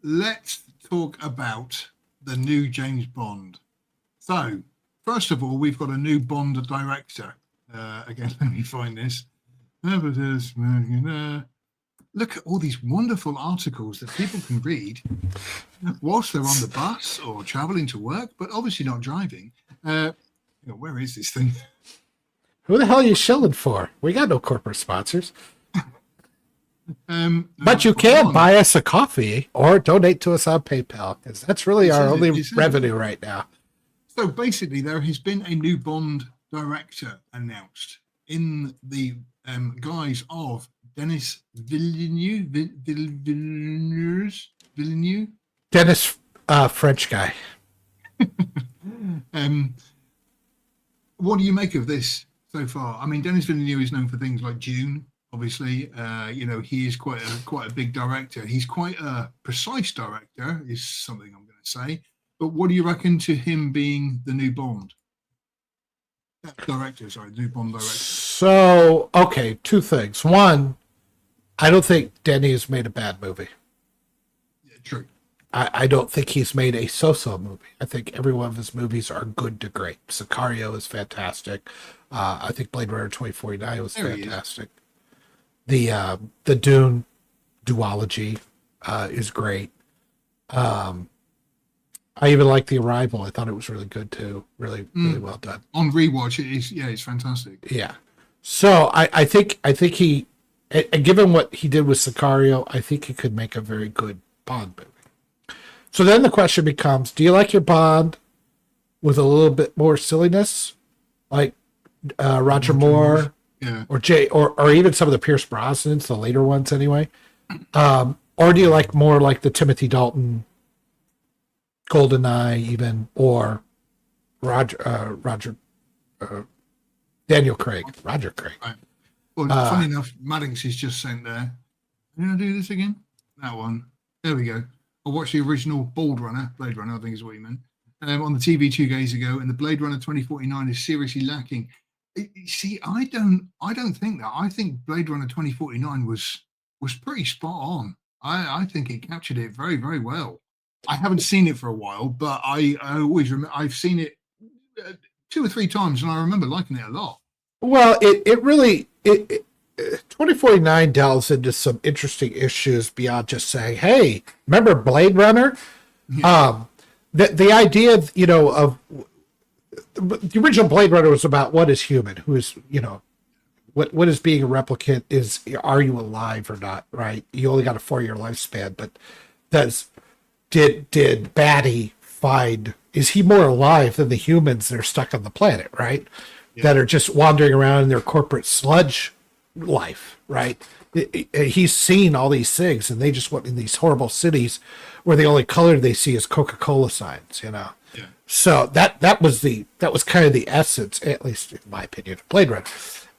let's talk about the new James Bond. So, first of all, we've got a new Bond director. Again, let me find this. Look at all these wonderful articles that people can read whilst they're on the bus or traveling to work, but obviously not driving. Where is this thing? Who the hell are you shilling for? We got no corporate sponsors. But you can buy us a coffee or donate to us on PayPal, because that's really our only revenue right now. So basically, there has been a new Bond director announced in the guise of Denis Villeneuve. Dennis, French guy. What do you make of this so far? I mean, Denis Villeneuve is known for things like Dune. Obviously, he is quite a big director. He's quite a precise director, is something I'm going to say. But what do you reckon to him being the new Bond? New Bond director. So, okay, two things. One, I don't think Denny's made a bad movie. Yeah, true. I don't think he's made a so-so movie. I think every one of his movies are good to great. Sicario is fantastic. I think Blade Runner 2049 was fantastic. The Dune duology is great. I even like The Arrival. I thought it was really good too. Really well done. On rewatch, it's fantastic. Yeah. So I think he, and given what he did with Sicario, I think he could make a very good Bond movie. So then the question becomes, do you like your Bond with a little bit more silliness, like Roger Moore, or even some of the Pierce Brosnans, the later ones anyway, or do you like more like the Timothy Dalton, GoldenEye, even, or Daniel Craig, Roger Craig. Right. Well, funny enough, Maddox is just sent there. Are you going to do this again? That one. There we go. I watched the original Blade Runner, I think is what you meant, on the TV 2 days ago, and the Blade Runner 2049 is seriously lacking. See, I don't think that. I think Blade Runner 2049 was pretty spot on. I think it captured it very, very well. I haven't seen it for a while, but I always remember. I've seen it 2 or 3 times, and I remember liking it a lot. Well, it really 2049 delves into some interesting issues beyond just saying, "Hey, remember Blade Runner?" Yeah. The idea of the original Blade Runner was about what is human, who is what is being a replicant, is are you alive or not? Right? You only got a 4-year lifespan, but did Batty find, is he more alive than the humans that are stuck on the planet, right? Yeah. That are just wandering around in their corporate sludge life, right? He's seen all these things, and they just went in these horrible cities where the only color they see is Coca-Cola signs, Yeah. So that was kind of the essence, at least in my opinion, of Blade Runner.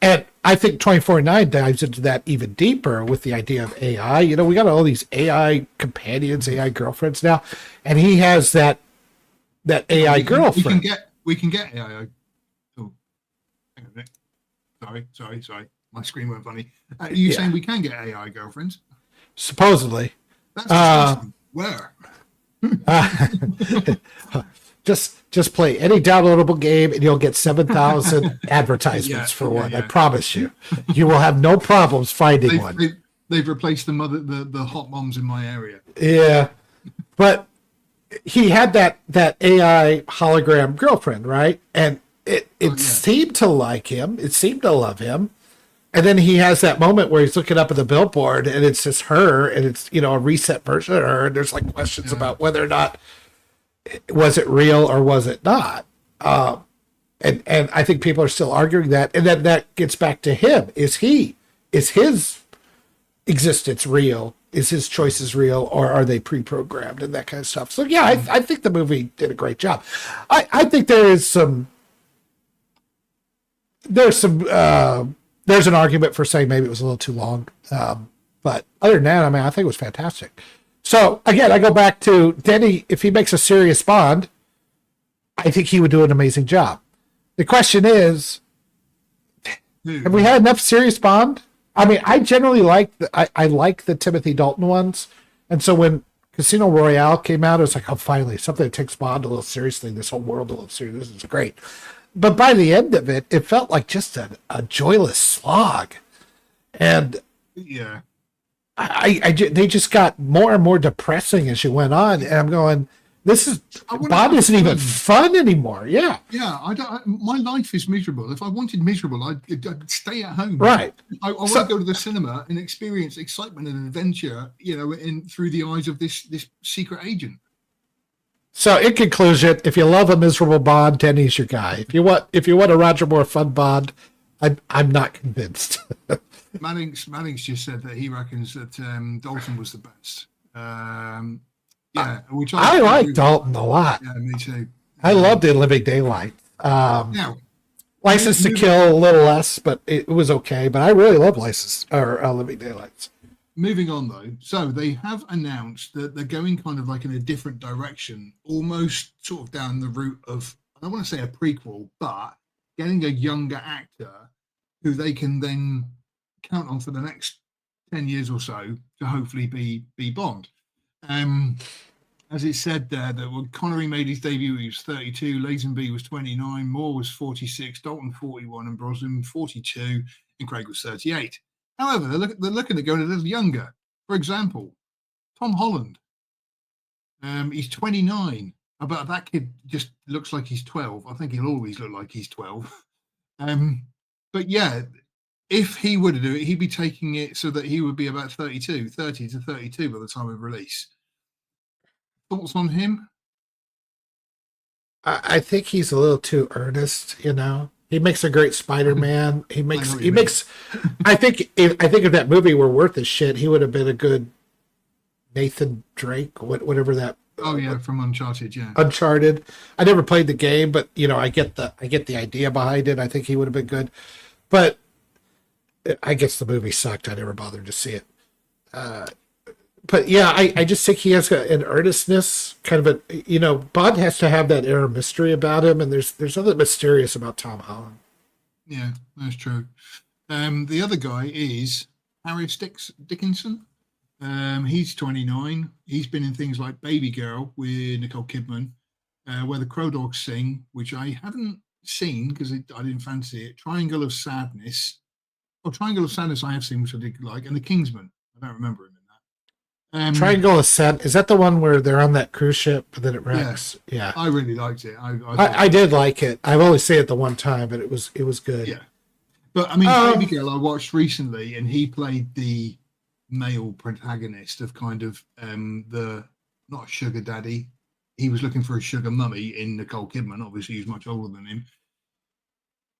And I think 2049 dives into that even deeper with the idea of AI. We got all these AI companions, AI girlfriends now, and he has that AI girlfriend. We can get AI. Oh, hang on a minute. Sorry. My screen went funny. Are you saying we can get AI girlfriends? Supposedly. That's disgusting. Where? Just play any downloadable game and you'll get 7,000 advertisements for one. I promise you. You will have no problems finding one. They've replaced the hot moms in my area. Yeah. But he had that AI hologram girlfriend, right? And it seemed to like him. It seemed to love him. And then he has that moment where he's looking up at the billboard and it's just her, and it's, a reset version of her. And there's like questions about whether or not, was it real or was it not? And I think people are still arguing that. And then that gets back to him. Is his existence real? Is his choices real, or are they pre-programmed and that kind of stuff? So yeah, I think the movie did a great job. I think there's an argument for saying maybe it was a little too long. But other than that, I think it was fantastic. So again, I go back to Denny. If he makes a serious Bond, I think he would do an amazing job. The question is, have we had enough serious Bond? I generally like I like the Timothy Dalton ones, and so when Casino Royale came out, it was like, oh, finally, something that takes Bond a little seriously, this whole world a little seriously. This is great. But by the end of it, it felt like just a joyless slog. And Yeah. they just got more and more depressing as you went on. And I'm going, Bond isn't even fun anymore. Yeah. Yeah, my life is miserable. If I wanted miserable, I'd stay at home. Right. I want to go to the cinema and experience excitement and adventure, through the eyes of this secret agent. So, in conclusion, if you love a miserable Bond, Denny's your guy. If you want a Roger Moore fun Bond, I'm not convinced. Manning's just said that he reckons that Dalton was the best. Which I like Dalton a lot. Yeah, me too. I loved In Living Daylight. Now, License to Kill a little less, but it was okay. But I really love Living Daylights. Moving on though, so they have announced that they're going kind of like in a different direction, almost sort of down the route of, I don't want to say a prequel, but getting a younger actor who they can then count on for the next 10 years or so to hopefully be Bond. As it said there, that when Connery made his debut, he was 32, Lazenby was 29, Moore was 46, Dalton 41, and Brosnan 42, and Craig was 38. However, they're looking at going a little younger. For example, Tom Holland. He's 29. But that kid just looks like he's 12. I think he'll always look like he's 12. But yeah, if he were to do it, he'd be taking it so that he would be about 30 to 32 by the time of release. Thoughts on him? I think he's a little too earnest, He makes a great Spider-Man. I think if that movie were worth a shit, he would have been a good Nathan Drake, whatever that. Oh yeah, from Uncharted, yeah. Uncharted. I never played the game, but I get the idea behind it. I think he would have been good, but I guess the movie sucked. I never bothered to see it. But yeah, I just think he has an earnestness, kind of Bond has to have that air of mystery about him, and there's something mysterious about Tom Holland. Yeah, that's true. The other guy is Harris Dickinson. He's 29. He's been in things like Baby Girl with Nicole Kidman, Where the Crow Dogs Sing, which I haven't seen because I didn't fancy it. Triangle of Sadness I have seen, which I did like, and The Kingsman. I don't remember him in that. Triangle of Sadness, is that the one where they're on that cruise ship but then it wrecks? Yeah. I really liked it. I did like it. I've only seen it the one time, but it was good. Yeah. But I mean, Baby Girl I watched recently, and he played the male protagonist of kind of the not a sugar daddy. He was looking for a sugar mummy in Nicole Kidman. Obviously, he's much older than him.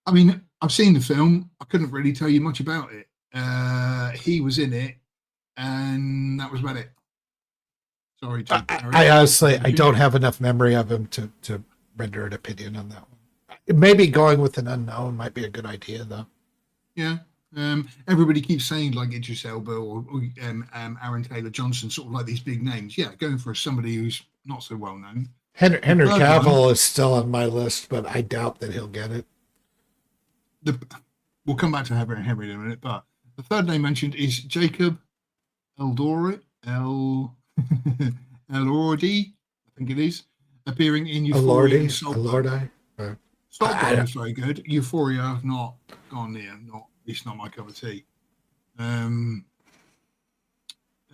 I mean, I've seen the film. I couldn't really tell you much about it. He was in it, and that was about it. Sorry, I honestly, I don't have enough memory of him to render an opinion on that one. Maybe going with an unknown might be a good idea, though. Yeah. Everybody keeps saying like Idris Elba or Aaron Taylor Johnson, sort of like these big names. Yeah, going for somebody who's not so well known. Henry Cavill is still on my list, but I doubt that he'll get it. We'll come back to Henry in a minute, but the third name mentioned is Jacob Elordi, I think it is, appearing in Euphoria. Elordi. Saltburn is very good. Euphoria, I've not gone near. It's not my cup of tea. An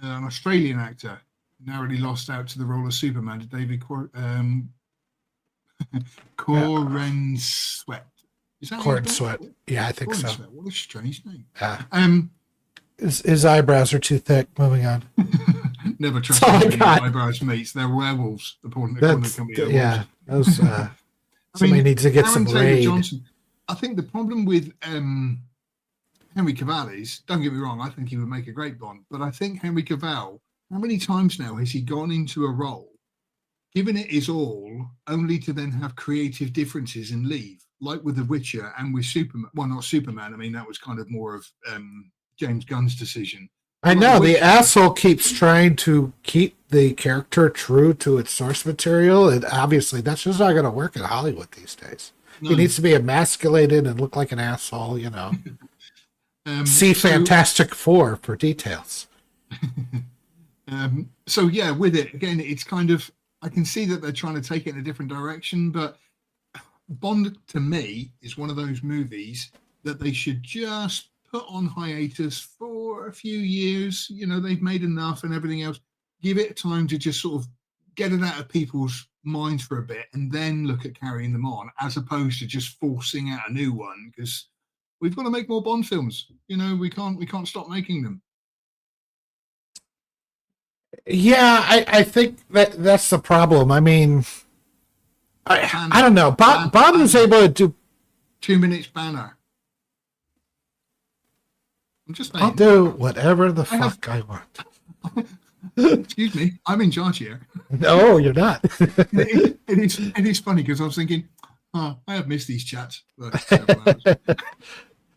Australian actor narrowly lost out to the role of Superman to David Corenswet. Is that Corenswet? Yeah, I think so. What a strange name. His eyebrows are too thick. Moving on. Never trust eyebrows mates. They're werewolves. Yeah, those. Somebody needs to get some raid. Johnson, I think the problem with Henry Cavill is, don't get me wrong, I think he would make a great Bond, but I think Henry Cavill, how many times now has he gone into a role, given it his all, only to then have creative differences and leave, like with The Witcher and with Superman. Well, not Superman. I mean, that was kind of more of James Gunn's decision. I know, the asshole keeps trying to keep the character true to its source material, and obviously that's just not going to work in Hollywood these days. No. He needs to be emasculated and look like an asshole, See Fantastic Four for details. So yeah, with it again, it's kind of I can see that they're trying to take it in a different direction, but Bond to me is one of those movies that they should just put on hiatus for a few years. You know, they've made enough and everything else. Give it time to just sort of get it out of people's minds for a bit and then look at carrying them on, as opposed to just forcing out a new one, because we've got to make more Bond films. You know, we can't stop making them. Yeah, I think that's the problem. I mean, I don't know. Bond was able to do 2 minutes banner. I'm just saying. I'll do whatever the fuck I want. Excuse me, I'm in charge here. No, you're not. it is funny because I was thinking, I have missed these chats.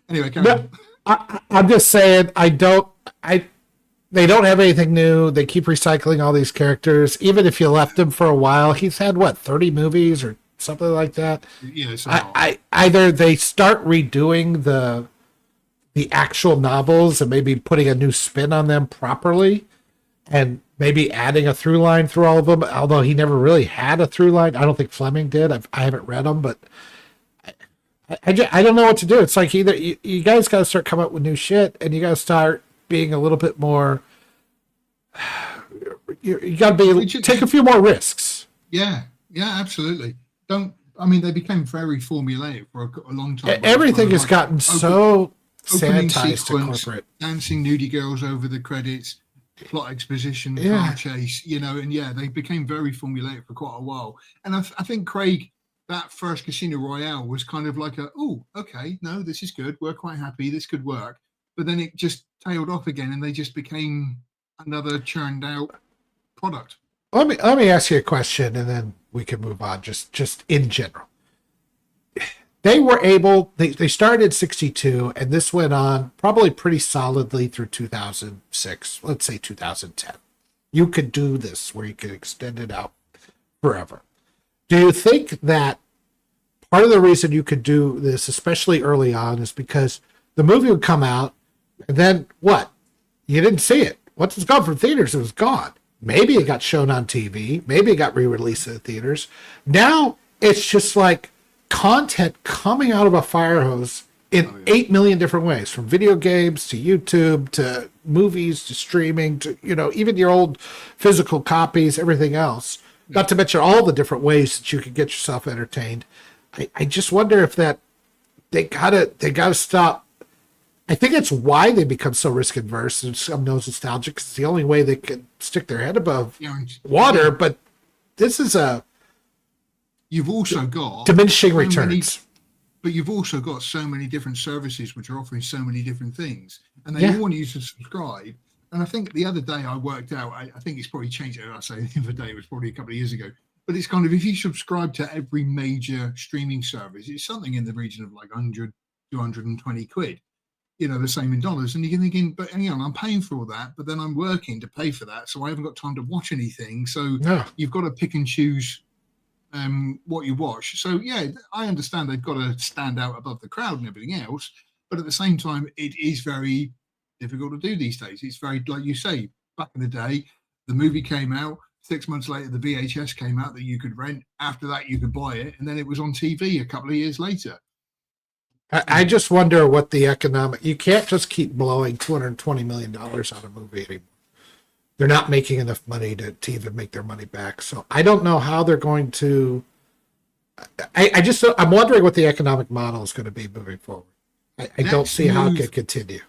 Anyway, carry on. I'm just saying, they don't have anything new. They keep recycling all these characters. Even if you left him for a while, he's had what, 30 movies or something like that. Yeah, it's either they start redoing the actual novels and maybe putting a new spin on them properly, and maybe adding a through line through all of them. Although he never really had a through line. I don't think Fleming did. I haven't read them, but I don't know what to do. It's like either you guys got to start coming up with new shit, and you got to start being a little bit more. You got to take a few more risks. Yeah, absolutely. I mean, they became very formulaic for a long time. Everything has gotten so sanitized to corporate. Dancing nudie girls over the credits, plot exposition, car chase, and they became very formulaic for quite a while. And I think Craig, that first Casino Royale was kind of like okay, no, this is good. We're quite happy. This could work. But then it just tailed off again, and they just became another churned out product. Let me ask you a question, and then we can move on. Just in general, they were able. They started in 1962, and this went on probably pretty solidly through 2006. Let's say 2010. You could do this where you could extend it out forever. Do you think that part of the reason you could do this, especially early on, is because the movie would come out, and then what? You didn't see it. Once it's gone from theaters, it was gone. Maybe it got shown on TV. Maybe it got re-released in the theaters. Now it's just like content coming out of a fire hose in 8 million different ways, from video games to YouTube to movies to streaming to, even your old physical copies, everything else. Not to mention all the different ways that you can get yourself entertained. I just wonder if that they gotta stop. I think it's why they become so risk adverse and some nostalgic. It's the only way they can stick their head above water. But this is you've also got diminishing returns. But you've also got so many different services which are offering so many different things, and they all want you to subscribe. And I think the other day I worked out, I think it's probably changed. I say the other day, it was probably a couple of years ago. But it's kind of, if you subscribe to every major streaming service, it's something in the region of like 100, 220 quid. The same in dollars. And you're thinking, but I'm paying for all that, but then I'm working to pay for that. So I haven't got time to watch anything. So you've got to pick and choose what you watch. So, I understand they've got to stand out above the crowd and everything else. But at the same time, it is very difficult to do these days. It's very, like you say, back in the day, the movie came out. 6 months later, the VHS came out that you could rent. After that, you could buy it. And then it was on TV a couple of years later. I just wonder what the economic. You can't just keep blowing $220 million on a movie anymore. They're not making enough money to even make their money back. So I don't know how they're going to. I'm wondering what the economic model is going to be moving forward. I don't see how it could continue.